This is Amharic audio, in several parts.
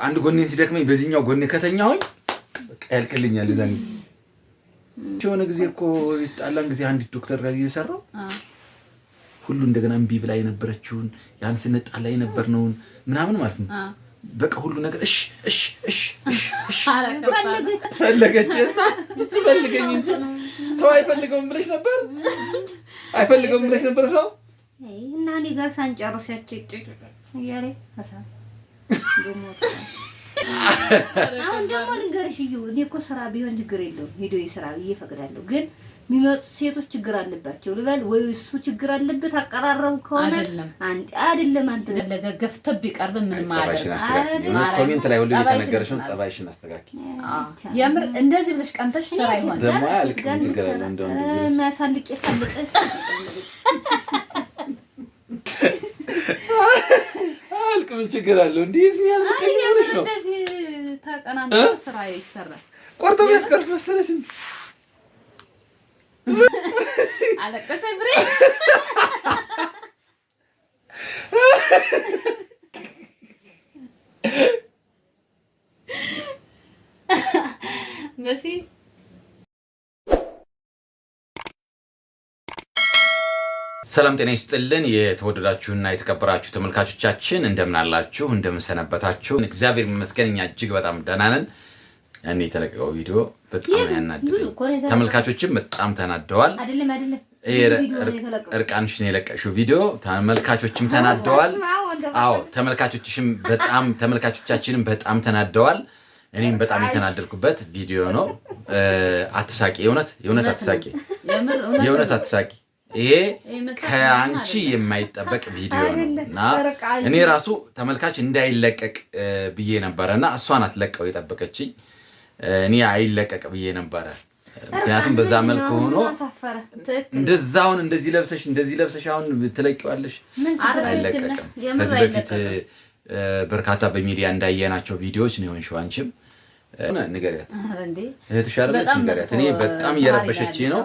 አንድ ጎኔ ሲደክመኝ በዚህኛው ጎኔ ከተኛሁኝ በቃ ያልቅልኛል እዛን የሆነ ጊዜ እኮ ይጣላን ጊዜ አንድ ዶክተር ጋር እየሰራው ሁሉ እንደገና እምቢ ብላ የነበረችውን ያን ስንጣላ የነበርነው ምናምን ማለት ነው በቃ ሁሉ ነገር እሺ ፈለገችና ሲፈልገኝ እንጂ ሰው አይፈልገውም ብለሽ ነበር ሰው እና እኔ ጋር ሳንጨርስ ያለ ሀሳብ አሁን ደግሞ ልንገርሽ እኔ እኮ ስራ ቢሆን ችግር የለውም ሄዶ ይስራ እየፈቅዳለሁ ግን የሚመጡ ሴቶች ችግር አለባቸው ልበል ወይ እሱ ችግር አለበት አቀራረው ከሆነ አይደለም አንተ ለገፍተብ ይቀርብ ምን ማለት ኮሜንት ላይ ሁሉ እየተነገረሽን ጸባይሽን አስተካኪ ያምር እንደዚህ ብለሽ ቀንተሽ ስራ ይሆን ደግሞ አልቀን ችግር አለ እንደው ማሳልቅ አልቀን ችግር አለው እንዴ እስኛል ከይሆነሽ ነው እንደዚህ ተቀናንተ ስራ ይሰራል ቆርጦ ያስቀርስ መሰለሽ አለቀሰ ብሬ መሲ ሰላም ጤና ይስጥልን የተወደዳችሁና የተከበራችሁ ተመልካቾቻችን እንደምን አላችሁ እንደምን ሰነበታችሁ እግዚአብሔር ይመስገን እኛ እጅግ በጣም ደህና ነን እኔ የተለቀቀው ቪዲዮ በጣም ያናደደ ተመልካቾችም በጣም ተናደዋል አይደለም እርቃንሽን የለቀሽው ቪዲዮ ተመልካቾችም ተናደዋል አዎ ተመልካቾቻችንም በጣም ተናደዋል እኔም በጣም የተናደድኩበት ቪዲዮ ነው አትሳቂ የእውነት አትሳቂ ይሄ ከአንቺ የማይጠበቅ ቪዲዮ ነውና እኔ ራሱ ተመልካች እንዳይለቀቅ ብዬ ነበርና እሷን አትለቀው የጠበቀችኝ እኔ አይለቀቅ ብዬ ነበር ምክንያቱም በዛ መልኩ ሆኖ እንደዛውን እንደዚህ ለብሰሽ አሁን ትለቂዋለሽ አይለቀቅም ከዚህ በፊት በርካታ በሚዲያ እንዳየናቸው ቪዲዮዎች ነው የሆንሽው አንቺም ንገሪያት እንዴ እህትሻለች ንገሪያት እኔ በጣም እየረበሸችኝ ነው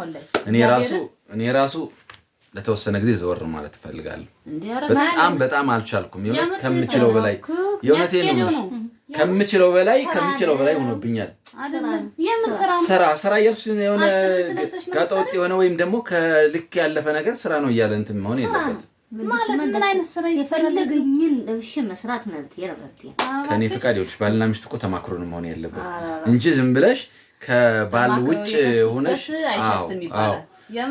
እኔ ራሱ ለተወሰነ ጊዜ ዘወር ማለት ፈልጋለሁ በጣም አልቻልኩም ከምችለው በላይ የእውነቴን ነው ከምችለው በላይ ሆኖብኛል ስራ እያልሽ የሆነ ጋጠወጥ የሆነ ወይም ደግሞ ከልክ ያለፈ ነገር ስራ ነው እያለ እንትን መሆን የለበትም ማለት ምን አይነት ስራ የፈለገኝን እሺ መስራት መብት ከኔ ፍቃድ ይኸውልሽ ባልና ሚስት እኮ ተማክሮ ነው መሆን ያለበት እንጂ ዝም ብለሽ ከባል ውጭ ሆነሽ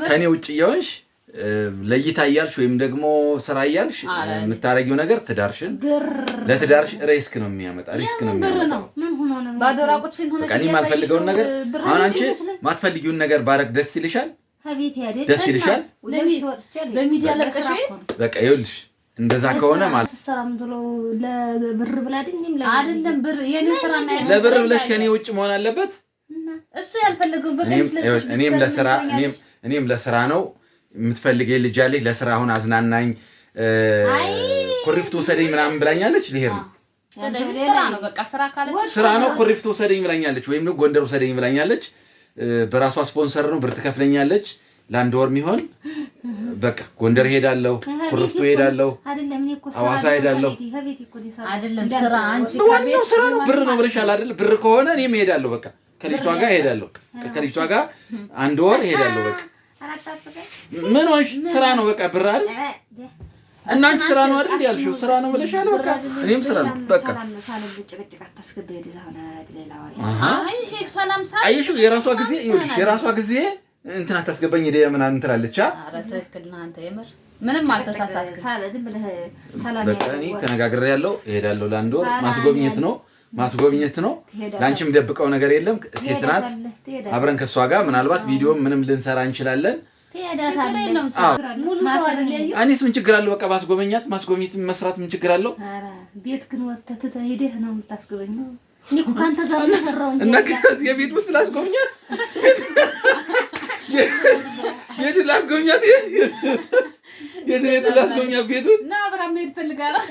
ከኔ ውጭ እያልሽ ለይታ እያልሽ ወይም ደግሞ ስራ እያልሽ የምታረጊው ነገር ለትዳርሽ ሪስክ ነው የሚያመጣ ምን ሆኖ ነው ባዶራቁችን ሆነሽ ከኔ ማልፈልገውን ነገር አሁን አንቺ ማትፈልጊውን ነገር ባረግ ደስ ይልሻል በሚዲያ ለቀሽ በቃ ይኸውልሽ እንደዛ ከሆነ ማለት ሰራም ብሎ ለብር ብላ አይደለም ብር የኔ ስራ እና ለብር ብለሽ ከኔ ውጭ መሆን አለበት እሱ ያልፈለገው በቀምስ እኔም ለስራ ነው የምትፈልገኝ ልጅ አለኝ ለስራ አሁን አዝናናኝ ኩሪፍቱ ወሰደኝ ምናምን ብላኛለች ልሄድ ነው ስራ ነው በቃ ስራ ነው ኩሪፍቱ ወሰደኝ ብላኛለች ወይም ነው ጎንደር ወሰደኝ ብላኛለች በራሷ ስፖንሰር ነው ብር ትከፍለኛለች ለአንድ ወር የሚሆን በቃ ጎንደር ሄዳለሁ ኩሪፍቱ ሄዳለሁ አዋሳ ሄዳለሁ አይደለም ስራ አንቺ ከቤት ስራ ነው ብር ነው ብለሻል አይደል ብር ከሆነ እኔም ሄዳለሁ በቃ ከልጅቷ ጋር ሄዳለሁ ከልጅቷ ጋር አንድ ወር ሄዳለሁ በቃ ምን ሆንሽ ስራ ነው በቃ ብር አይደል እናንቺ ስራ ነው አይደል ያልሽው ስራ ነው ብለሻል በቃ እኔም ስራ ነው በቃ አይሹ የራሷ ጊዜ እንትና ታስገባኝ ሄደ ምናምን እንትላለች ኧረ ትክክል ነው አንተ የምር ምንም አልተሳሳትክ ሳለድም ሰላም በቃ እኔ ተነጋግሬያለሁ እሄዳለሁ ለአንድ ወር ማስጎብኘት ነው ላንቺም ደብቀው ነገር የለም ሴት ናት አብረን ከሷ ጋር ምናልባት ቪዲዮ ምንም ልንሰራ እንችላለን ሙሉ ሰው አይደለም እኔስ ምን ችግር አለው በቃ ማስጎብኘት መስራት ምን ችግር አለው ቤት ግን ወተት ሄደህ ነው የምታስጎበኘው እኔ እኮ ካንተ ጋር ነው እና የቤት ውስጥ ላስጎብኛት ቤቱን ላስጎብኛት ቤቱን ና አብራም ሄድ ፈልጋለሁ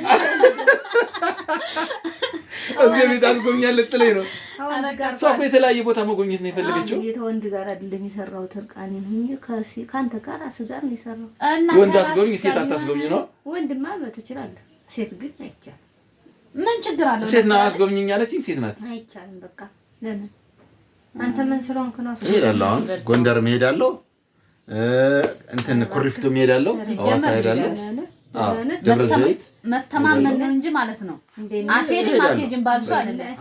እዚህ ቤት አስጎብኛት ልትለኝ ነው ሰው የተለያየ ቦታ መጎብኘት ነው የፈለገችው የተወንድ ጋር አይደለም የሰራው ተርቃኔን ሁኚ ካንተ ጋር አስጋር ነው የሰራው ወንድ አስጎብኝ ሴት አታስጎብኝ ነው ወንድማ ትችላለህ ሴት ግን አይቻልም ምን ችግር አለው? ሴት ነው አስጎብኝኝ ያለችኝ ሴት ናት። አይቻልም በቃ ለምን አንተ ምን ስለሆንክ ነው? እሄዳለሁ አሁን ጎንደር እሄዳለሁ፣ እንትን ኩሪፍቱ እሄዳለሁ፣ ሐዋሳ እሄዳለሁ። ደብረ ዘይት መተማመን ነው እንጂ ማለት ነው። አትሄጂም ባልሽው አይደለም።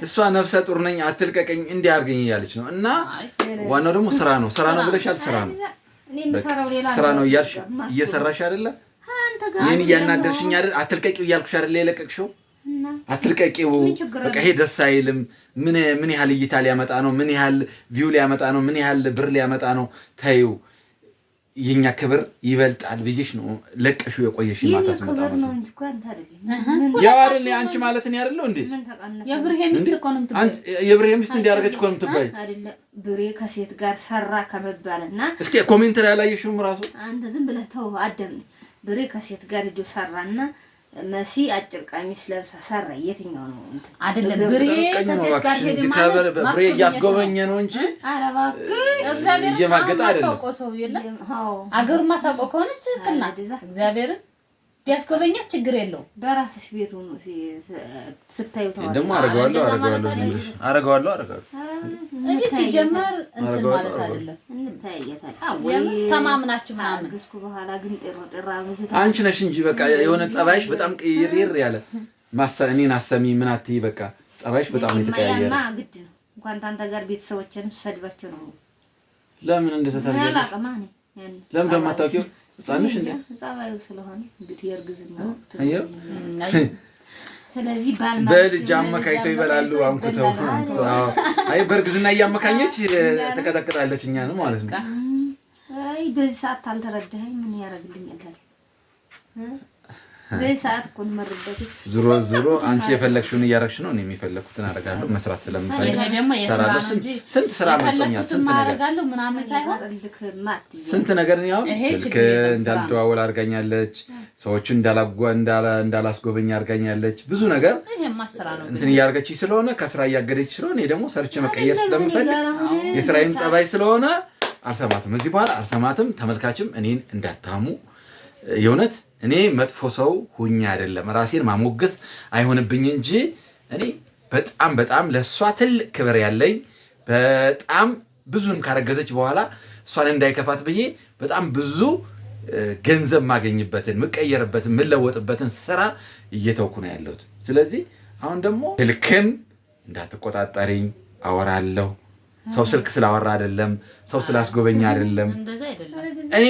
እሷ ነፍሰ ጡር ነኝ አትልቀቀኝ እንዲህ አድርገኝ እያለች ነው። እና ዋናው ደግሞ ስራ ነው ብለሻል። ስራ ነው እያልሽ እየሰራሽ አይደለ? እኔን እያናደርሽኝ አይደል? አትልቀቂው እያልኩሽ አይደል የለቀቅሽው? አትልቀቂው በቃ ይሄ ደስ አይልም። ምን ያህል እይታ ሊያመጣ ነው? ምን ያህል ቪው ሊያመጣ ነው? ምን ያህል ብር ሊያመጣ ነው? ተይው፣ የኛ ክብር ይበልጣል ብዬሽ ነው ለቀሽው የቆየሽ። ማታስ መጣ ነው ያው አይደል? አንቺ ማለት ነው አይደል እንዴ? የብርሄ ሚስት እኮ ነው የምትባይ። የብርሄ ሚስት እንዲያርገች እኮ ነው የምትባይ አይደል? ብሬ ከሴት ጋር ሰራ ከመባልና እስኪ ኮሜንት ላይ ያላየሽውም ራሱ አንተ ዝም ብለህ ተው አደም። ብሬ ከሴት ጋር ሄዶ ሰራና መሲ አጭር ቀሚስ ለብሳ ሰራ። የትኛው ነው እንት አይደለም? ብሬ ከሴት ጋር ሄደ ማለት ብሬ እያስጎበኘ ነው እንጂ ኧረ እባክህ እግዚአብሔር እየማገጠ አይደለም። ታውቆ ሰው የለም። አገሩማ ታውቆ ከሆነች ትክክል ናት። እግዚአብሔርን ቢያስጎበኛት ችግር የለው። በራስሽ ቤት ሆኖ ስታዩ ተዋል ደግሞ አረጋዋለሁ እኔ ሲጀመር እንትን ማለት አይደለም። እንታያያታለን ተማምናችሁ ምናምን ግስኩ በኋላ ግን ጥራ ብዙ አንቺ ነሽ እንጂ በቃ የሆነ ጸባይሽ በጣም ቅይር ያለ እኔን አሰሚ ምን አትይ። በቃ ጸባይሽ በጣም የተቀያየረ ግድ ነው። እንኳን ታንተ ጋር ቤተሰቦችን ሰድባቸው ነው። ለምን እንደተታረገ ለምን እንደማታውቂው ጻንሽ እንዴ? ጸባዩ ስለሆነ እንግዲህ የእርግዝና ወቅት አየው። ስለዚህ በልጅ አመካኝተው ይበላሉ። አንኩተው አይ በእርግዝና እያመካኘች ተቀጠቅጣለች እኛን ማለት ነው። አይ በዚህ ሰዓት አልተረዳኸኝ ምን ያደርግልኛል? በዚህ ሰዓት እኮ መረዳት ዙሮ አንቺ የፈለግሽውን እያደረግሽ ነው። እኔ የሚፈለኩትን አደርጋለሁ። መስራት ስለምፈልግ ሰራለሁ። ስንት ስራ መጥቶኛል። ስንት ነገር ነው። ስልክ እንዳልደዋወል አድርጋኛለች። ሰዎችን እንዳላስጎበኝ አድርጋኛለች። ብዙ ነገር እንትን እያደረገች ስለሆነ ከስራ እያገደች ስለሆነ እኔ ደግሞ ሰርቼ መቀየር ስለምፈልግ የስራዬም ጸባይ ስለሆነ አልሰማትም። እዚህ በኋላ አልሰማትም። ተመልካችም እኔን እንዳታሙ። የእውነት እኔ መጥፎ ሰው ሁኛ አይደለም፣ ራሴን ማሞገስ አይሆንብኝ እንጂ እኔ በጣም ለሷ ትልቅ ክብር ያለኝ በጣም ብዙም ካረገዘች በኋላ እሷን እንዳይከፋት ብዬ በጣም ብዙ ገንዘብ ማገኝበትን ምቀየርበትን ምለወጥበትን ስራ እየተውኩ ነው ያለሁት። ስለዚህ አሁን ደግሞ ስልክም እንዳትቆጣጠሪኝ አወራለሁ። ሰው ስልክ ስላወራ አይደለም፣ ሰው ስላስጎበኛ አይደለም። እኔ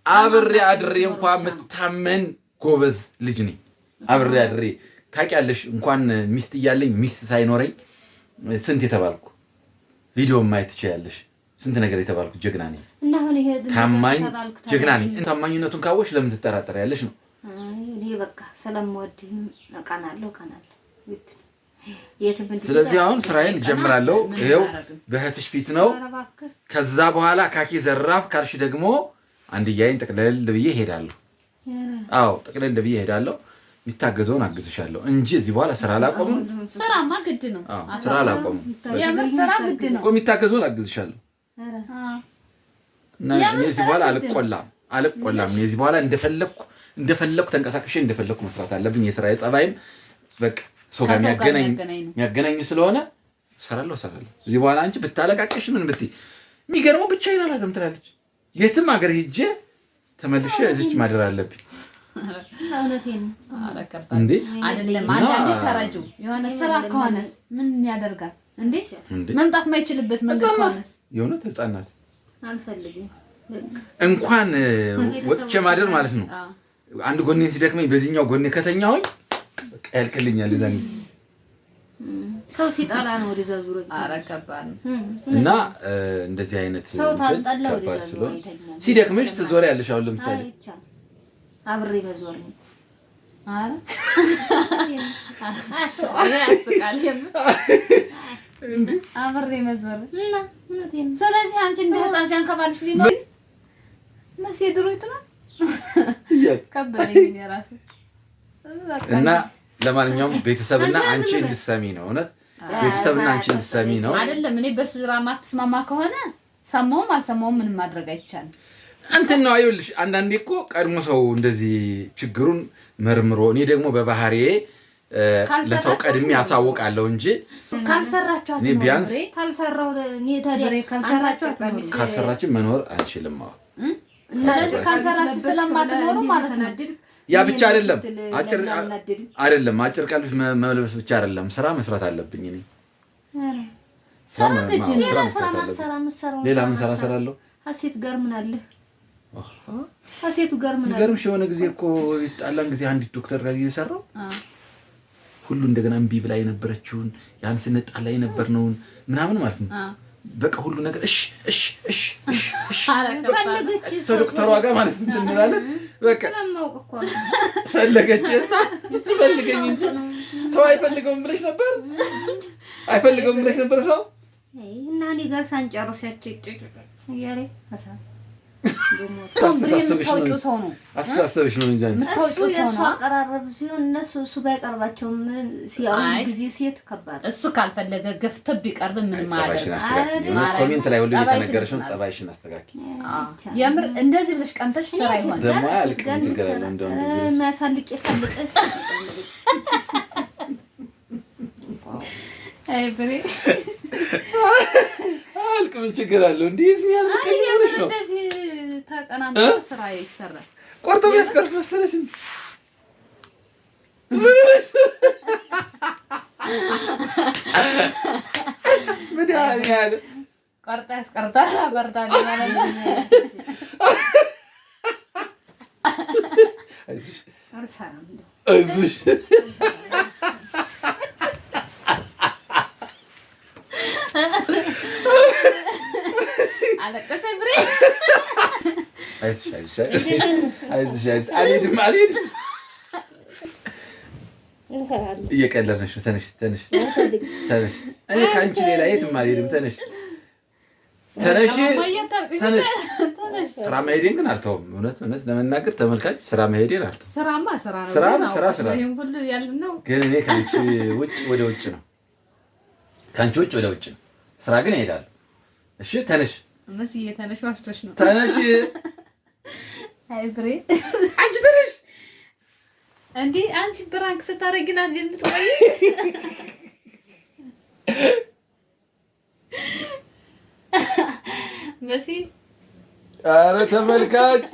አብሬ አድሬ እንኳን የምታመን ጎበዝ ልጅ ነኝ። አብሬ አድሬ ታውቂያለሽ፣ እንኳን ሚስት እያለኝ ሚስት ሳይኖረኝ ስንት የተባልኩ ቪዲዮ ማየት ትችያለሽ። ስንት ነገር የተባልኩ ጀግና ነኝ። ታማኝ ጀግና ነኝ። ታማኝነቱን ካወሽ ለምን ትጠራጠሪያለሽ ነው? እኔ በቃ ስለምወድህ እቀናለሁ። ስለዚህ አሁን ስራዬን እጀምራለሁ። ይኸው በእህትሽ ፊት ነው። ከዛ በኋላ ካኪ ዘራፍ ካልሽ ደግሞ አንድያዬን ጥቅልል ብዬ ሄዳለሁ። አዎ ጥቅልል ብዬ ሄዳለሁ። የሚታገዘውን አግዝሻለሁ እንጂ እዚህ በኋላ ስራ አላቆምም። ስራማ ግድ ነው። ስራ አላቆምም። የምር ስራ ግድ ነው። የሚታገዘውን አግዝሻለሁ። እና እዚህ በኋላ አልቆላም። እዚህ በኋላ እንደፈለኩ ተንቀሳቅሼ እንደፈለኩ መስራት አለብኝ። የስራዬ ጸባይም በቃ ሰው ጋር የሚያገናኝ ስለሆነ ሰራለሁ። እዚህ በኋላ አንቺ ብታለቃቀሽ ምን ብትይ የሚገርመው ብቻዬን አላትም ትላለች። የትም ሀገር ሄጄ ተመልሼ እዚች ማደር አለብኝ። እንዴ አይደለም አንዳንዴ ተረጁ የሆነ ስራ ከሆነስ ምን ያደርጋል እንዴ? መምጣት ማይችልበት መንገድ ከሆነስ የሆነ ህፃናት አልፈልግም እንኳን ወጥቼ ማደር ማለት ነው። አንድ ጎኔን ሲደክመኝ በዚህኛው ጎኔ ከተኛሁኝ በቃ ያልቅልኛል። እዛኔ ሰው ሲጣላ ነው ወደዛ ዙሮ አረከባን እና እንደዚህ አይነት ሰው ታጣላ ወደዛ ዙሮ ሲደክምሽ ትዞሪያለሽ። አሁን ለምሳሌ አብሬ መዞር ነው። አረ አስቃል እንዴ አብሬ መዞር እና እውነቴን። ስለዚህ አንቺ እንደ ህፃን ሲያንከባልሽ ሊኖር መሲ ድሮ ይጥላል ከበለኝ የራስ እና ለማንኛውም ቤተሰብና አንቺ እንድትሰሚ ነው። እውነት ቤተሰብና አንቺ እንድትሰሚ ነው። አይደለም እኔ በስራ ማትስማማ ከሆነ ሰማውም አልሰማውም ምንም ማድረግ አይቻልም። እንትን ነው አይውልሽ። አንዳንዴ እኮ ቀድሞ ሰው እንደዚህ ችግሩን መርምሮ እኔ ደግሞ በባህሪዬ ለሰው ቀድሜ ያሳውቃለሁ እንጂ ካልሰራችኋት ነው ቢያንስ ካልሰራው እኔ ታዲያ ካልሰራችሁ መኖር አንችልም። ስለዚህ ካልሰራችሁ ስለማትኖሩ ማለት ነው። ያ ብቻ አይደለም አጭር ቀልብ መልበስ ብቻ አይደለም፣ ስራ መስራት አለብኝ እኔ። ሌላ ምን ስራ እሰራለሁ? ሀሴት ጋር ምን አለ? ሀሴቱ ጋር ምን አለ? ገርምሽ የሆነ ጊዜ እኮ ጣላን ጊዜ አንዲት ዶክተር ጋር እየሰራው ሁሉ እንደገና እምቢ ብላ የነበረችውን ያን ስንጣላ የነበርነውን ምናምን ማለት ነው። በቃ ሁሉ ነገር እሺ ዶክተሯ ጋር ማለት ነው እንላለን። በቃ ፈለገችና ትፈልገኝ እንጂ ሰው አይፈልገውም ብለሽ ነበር ሰው እና እኔ ጋር ሳንጨርስ ያቺ እያለ አስተሳሰብሽ ነው እንጂ የእሱ አቀራረብ ሲሆን እሱ ባይቀርባቸውም ጊዜ ሴት ከባድ እሱ ካልፈለገ ገፍቶ ቢቀርብ ምን ማለት ነው? ኮሜንት ላይ ሁሉ እየተነገረሽን ጸባይሽን አስተካኪ። የምር እንደዚህ ብለሽ ቀንተሽ ስራ ይሆን ደግሞ አልቀን ይገራል እንደውም ማሳልቅ አይ ብሬ ምን ችግር አለው? እንዴስ ያልከኝ ነው እንደዚህ ተቀናንቶ ስራ ይሰራል። ቆርጠው ያስቀርስ መሰለሽ እንዴ? ምን ያለ ቆርጣ ያስቀርታል አበርታል ማለት ነው። አይዞሽ አለቀሰ ብሬ አይዞሽ አልሄድም እየቀለድሽ ነው። ተነሽ እኔ ከአንቺ ሌላ የትም አልሄድም። ተነሽ ስራ መሄዴን ግን አልተውም። እውነት ለመናገር ተመልካች ስራ መሄዴን አልተውም። ስራማ ስራ ነው። ይሄን ሁሉ ያልነው ግን እኔ ከአንቺ ውጭ ወደ ውጭ ነው። ከአንቺ ውጭ ወደ ውጭ ነው። ስራ ግን እሄዳለሁ። እሺ ተነሽ መስዬ ተነሽ፣ ዋሽቶሽ ነው። ተነሽ አይ ብሬ አንቺ ተነሽ። እንዴ አንቺ ብራንክ ስታረጊና እንደምትቆይ መሲ ኧረ ተመልካች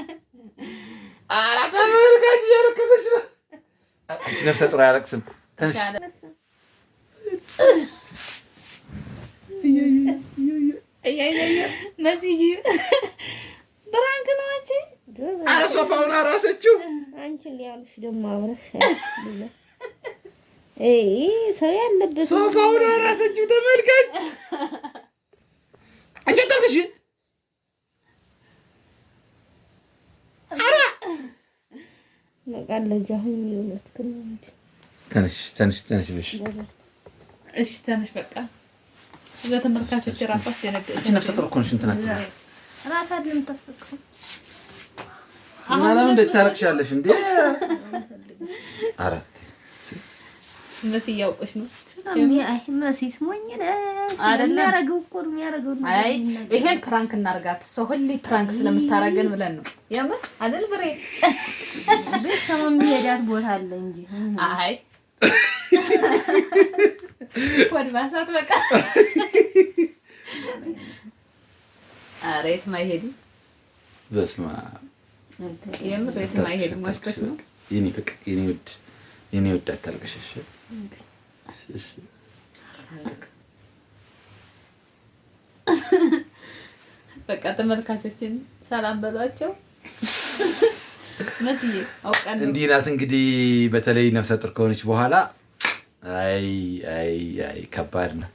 እያለቀሰች ነው። አንቺ ነፍሰ ጡር አያለቅስም። ተነሽ መስዬ ብራንክ ነው። አንቺ ኧረ ሶፋውን አራሰችው። አንቺ ሊያሉሽ ደግሞ አብረሽ ሰው ያለበት ሶፋውን አራሰችው። ተመልካች አንቺ አታልቅሽ። ኧረ መቃለጃ ሁሉ ይውለት ግን ተነሽ ብለሽ እሺ ተነሽ በቃ ለተመልካቾች ራስ አስደነገጥሽ። አንቺ ነፍሰ ጡር እኮ ነሽ። እንትን አትበይ ራስ አይደለም ተፈቅሰው አሁን እንዴት ታረቅሻለሽ እንዴ? ኧረ መሲ ያውቅሽ ነው። መሲ ስሞኝ የሚያረገው እኮ ነው የሚያረገው። አይ ይሄን ፕራንክ እናርጋት። እሷ ሁሌ ፕራንክ ስለምታረገን ብለን ነው የምር አይደል ብሬ? ቤተሰብ የሚሄዳት ቦታ አለ እንጂ አይ ወድባሳት በቃ ኧረ የትም አይሄድም። በስመ አብ የምር የትም አይሄድም። ዋሽቶሽ ነው የኔ ፍቅር የኔ ውድ አታልቅሽ። እሺ በቃ ተመልካቾችን ሰላም በሏቸው። መስዬ አውቃለሁ እንዲህ ናት እንግዲህ። በተለይ ነፍሰ ጡር ከሆነች በኋላ አይ ከባድ ነው።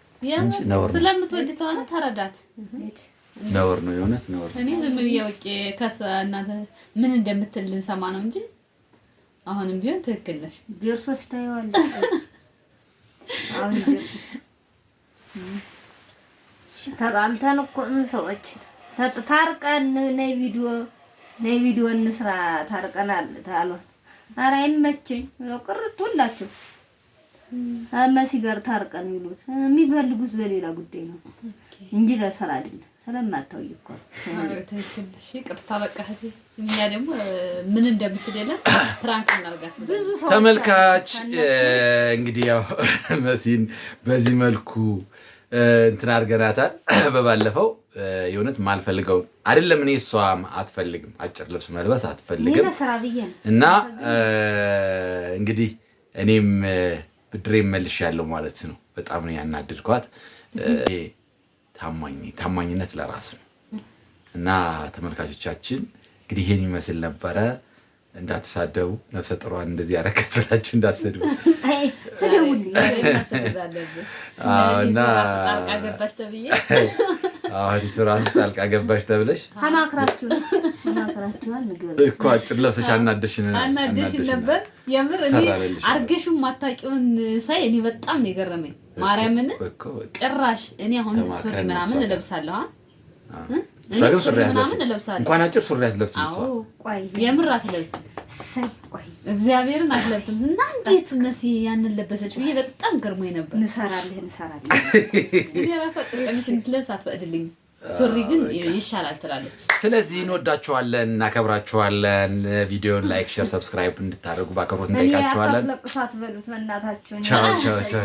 ስለምትወድ ተሆነ ተረዳት። ነውር ነው፣ የእውነት ነውር። እኔ ዝም ብዬ አውቄ ከእሷ እናንተ ምን እንደምትል ልንሰማ ነው እንጂ አሁንም ቢሆን ትክክል ነሽ። ደርሶሽ ታየዋለሽ። አሁን ደርሶሽ ተጣልተን እኮ ሰዎች ታርቀን ነይ ቪዲዮ እንስራ ታርቀናል ታሏል። ኧረ አይመችኝ ቅርት ሁላችሁ መሲ ጋር ታርቀን የሚሉት የሚፈልጉት በሌላ ጉዳይ ነው እንጂ ለስራ አይደለም። ስለማታውይ እኮ ትንሽ ይቅርታ በቃ እኛ ደግሞ ምን እንደምትደለ ፕራንክ እናርጋት። ብዙ ሰው ተመልካች እንግዲህ ያው መሲን በዚህ መልኩ እንትን አድርገናታል። በባለፈው የእውነት ማልፈልገው አይደለም እኔ እሷም አትፈልግም፣ አጭር ልብስ መልበስ አትፈልግም እና እንግዲህ እኔም ብድሬ መልሻለሁ ማለት ነው። በጣም ነው ያናደድኳት። ታማኝነት ለራስ ነው እና ተመልካቾቻችን እንግዲህ ይሄን ይመስል ነበረ። እንዳትሳደቡ፣ ነፍሰ ጥሯን እንደዚህ ያረከት ብላችሁ እንዳትሰድቡ። ስደውልኝ እና ጣልቃ ገባሽ ተብለሽ ተማክራችኋል እኮ አጭር ለብሰሽ አናደሽን ነበር። የምር እኔ አርገሽው ማታቂውን ሳይ እኔ በጣም ነው የገረመኝ። ማርያምን ጭራሽ እኔ አሁን ሱሪ ምናምን እለብሳለሁ እንኳን አጭር ሱሪ አትለብስም። የምር አትለብስም፣ እግዚአብሔርን አትለብስም። እና እንዴት መሲ ያንን ለበሰች ብዬ በጣም ገርሞኝ ነበር። እንሰራለን እኔ ራሷ ቀሚስ እንድትለብስ አትፈቅድልኝ፣ ሱሪ ግን ይሻላል ትላለች። ስለዚህ እንወዳችኋለን፣ እናከብራችኋለን። ቪዲዮን ላይክ፣ ሼር፣ ሰብስክራይብ እንድታደርጉ በአክብሮት እንጠይቃችኋለን። አታስለቅሳት በሉት በእናታችሁ። ቻው ቻው ቻው።